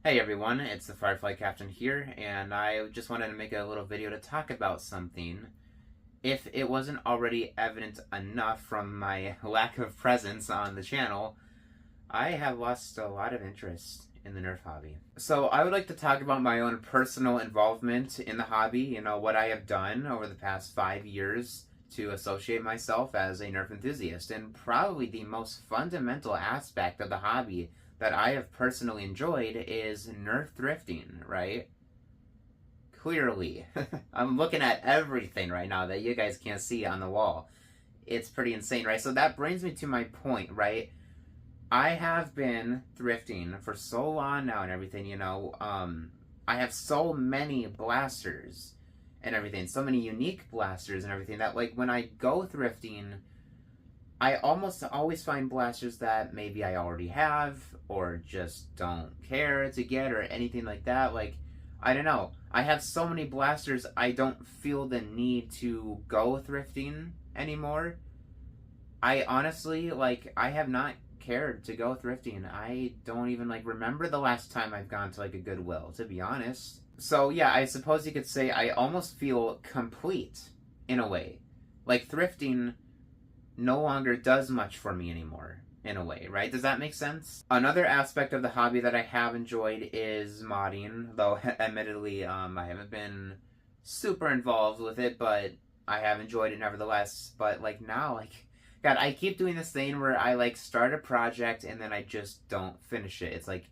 Hey everyone, it's the Firefly Captain here, and I just wanted to make a little video to talk about something. If it wasn't already evident enough from my lack of presence on the channel, I have lost a lot of interest in the Nerf hobby. So I would like to talk about my own personal involvement in the hobby, what I have done over the past 5 years to associate myself as a Nerf enthusiast, and probably the most fundamental aspect of the hobby that I have personally enjoyed is Nerf Thrifting, right? Clearly. I'm looking at everything right now that you guys can't see on the wall. It's pretty insane, right? So that brings me to my point, right? I have been thrifting for so long now and everything, I have so many blasters and everything, so many unique blasters and everything that, like, when I go thrifting, I almost always find blasters that maybe I already have or just don't care to get or anything like that. Like, I don't know. I have so many blasters, I don't feel the need to go thrifting anymore. I honestly, I have not cared to go thrifting. I don't even, remember the last time I've gone to, a Goodwill, to be honest. So, yeah, I suppose you could say I almost feel complete, in a way. Like, thrifting no longer does much for me anymore, in a way, right? Does that make sense? Another aspect of the hobby that I have enjoyed is modding, though admittedly, I haven't been super involved with it, but I have enjoyed it nevertheless. But, now, God, I keep doing this thing where I, start a project and then I just don't finish it. It's like,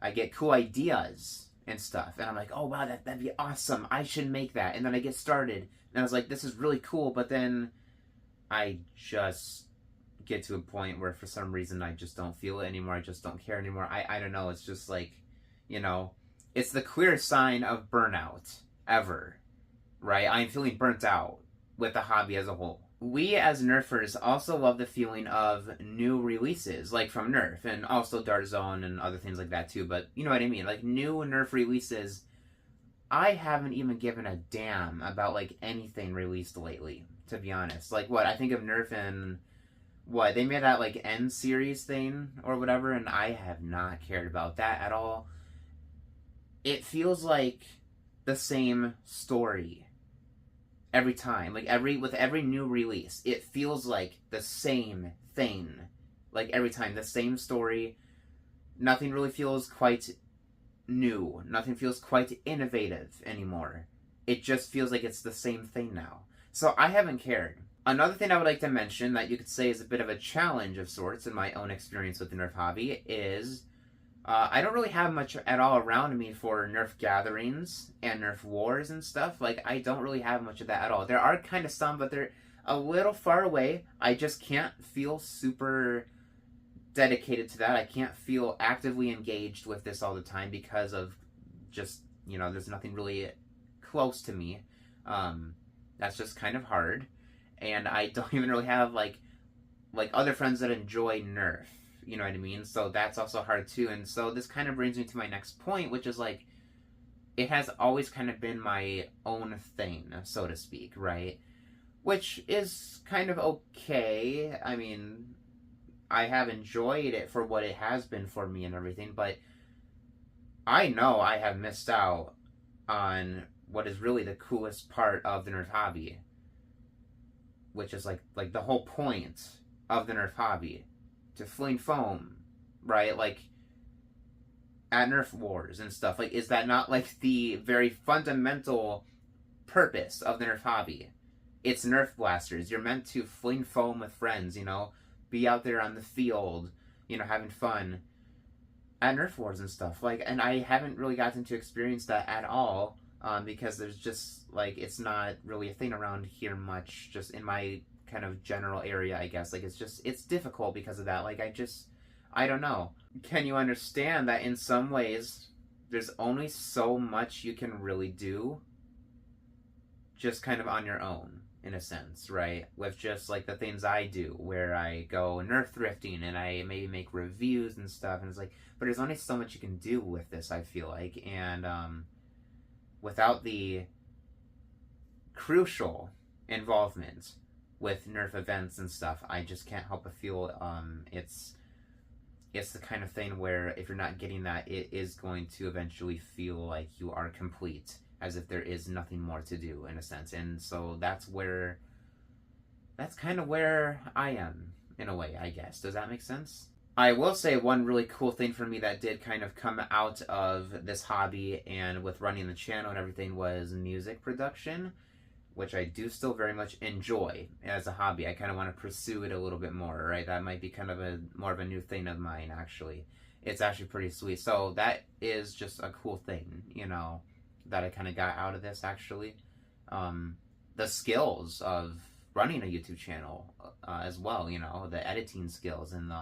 I get cool ideas and stuff, and I'm like, oh, wow, that'd be awesome. I should make that. And then I get started, and I was like, this is really cool, but then I just get to a point where for some reason I just don't feel it anymore. I just don't care anymore. I don't know. It's just it's the clear sign of burnout ever, right? I'm feeling burnt out with the hobby as a whole. We as Nerfers also love the feeling of new releases, like from Nerf and also Dart Zone and other things like that too. But you know what I mean? Like new Nerf releases, I haven't even given a damn about anything released lately, to be honest. I think of Nerf and they made that N series thing or whatever, and I have not cared about that at all. It feels like the same story every time. With every new release, it feels like the same thing. Every time, the same story. Nothing really feels quite new. Nothing feels quite innovative anymore. It just feels like it's the same thing now. So I haven't cared. Another thing I would like to mention that you could say is a bit of a challenge of sorts in my own experience with the Nerf hobby is I don't really have much at all around me for Nerf gatherings and Nerf wars and stuff. I don't really have much of that at all. There are kind of some, but they're a little far away. I just can't feel super dedicated to that. I can't feel actively engaged with this all the time because of just, there's nothing really close to me. That's just kind of hard. And I don't even really have other friends that enjoy Nerf. You know what I mean? So that's also hard too. And so this kind of brings me to my next point, which is it has always kind of been my own thing, so to speak, right? Which is kind of okay. I mean, I have enjoyed it for what it has been for me and everything, but I know I have missed out on what is really the coolest part of the Nerf hobby, which is like the whole point of the Nerf hobby, to fling foam, right? At Nerf wars and stuff. Is that not the very fundamental purpose of the Nerf hobby? It's Nerf blasters. You're meant to fling foam with friends, be out there on the field, having fun at Nerf wars and stuff. And I haven't really gotten to experience that at all, because there's just, it's not really a thing around here much, just in my kind of general area, I guess. It's difficult because of that. I don't know. Can you understand that in some ways, there's only so much you can really do just kind of on your own, in a sense, right? With just the things I do, where I go Nerf thrifting and I maybe make reviews and stuff, and it's but there's only so much you can do with this, I feel like. And without the crucial involvement with Nerf events and stuff, I just can't help but feel it's it's the kind of thing where if you're not getting that, it is going to eventually feel like you are complete, as if there is nothing more to do in a sense. And so that's kind of where I am in a way, I guess. Does that make sense? I will say one really cool thing for me that did kind of come out of this hobby and with running the channel and everything was music production, which I do still very much enjoy as a hobby. I kind of want to pursue it a little bit more, right? That might be kind of more of a new thing of mine, actually. It's actually pretty sweet. So that is just a cool thing, you know, that I kind of got out of this, actually. The skills of running a YouTube channel as well, you know, the editing skills and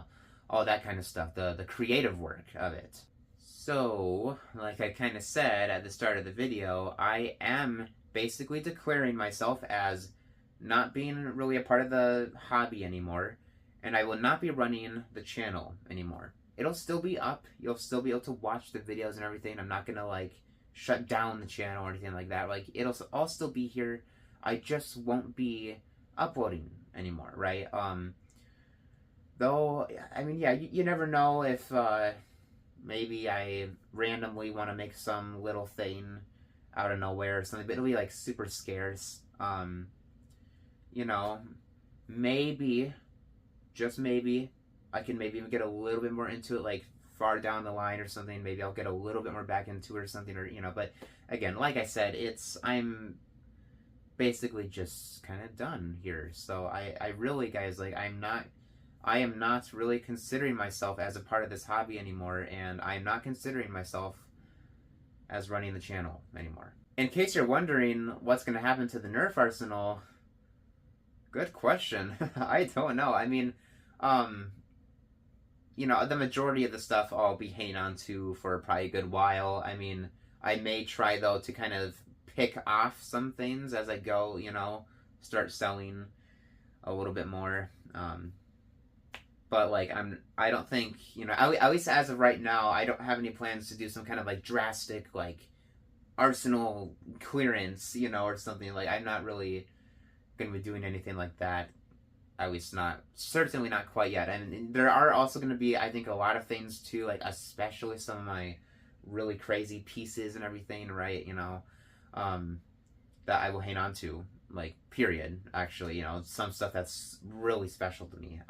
all that kind of stuff, the creative work of it. So, like I kind of said at the start of the video, I am basically declaring myself as not being really a part of the hobby anymore, and I will not be running the channel anymore. It'll still be up, you'll still be able to watch the videos and everything. I'm not gonna like shut down the channel or anything like that. Like, it'll all still be here. I just won't be uploading anymore, right? Though, I mean, yeah, you never know if maybe I randomly want to make some little thing out of nowhere or something, but it'll be like super scarce. You know, maybe, just maybe, I can maybe even get a little bit more into it, like far down the line or something. Maybe I'll get a little bit more back into it or something, or, you know, but again, like I said, I'm basically just kind of done here. So I really, guys, like, I am not really considering myself as a part of this hobby anymore, and I'm not considering myself as running the channel anymore. In case you're wondering what's going to happen to the Nerf Arsenal, good question. I don't know. I mean, you know, the majority of the stuff I'll be hanging on to for probably a good while. I mean, I may try, though, to kind of pick off some things as I go, you know, start selling a little bit more. But like, I don't think, you know, at least as of right now, I don't have any plans to do some kind of like drastic like Arsenal clearance, you know, or something. Like, I'm not really going to be doing anything like that. At least certainly not quite yet. And there are also going to be, I think, a lot of things too, like especially some of my really crazy pieces and everything, right? You know, that I will hang on to, like, period. Actually, you know, some stuff that's really special to me.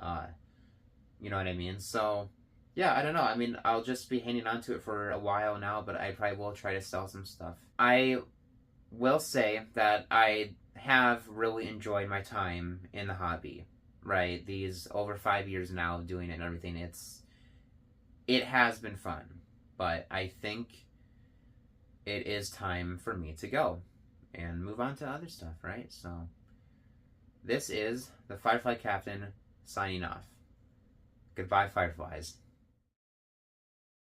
You know what I mean? So, yeah, I don't know. I mean, I'll just be hanging on to it for a while now, but I probably will try to sell some stuff. I will say that I have really enjoyed my time in the hobby, right? These over 5 years now of doing it and everything. It has been fun, but I think it is time for me to go and move on to other stuff, right? So, this is the Firefly Captain signing off. Goodbye, Fireflies.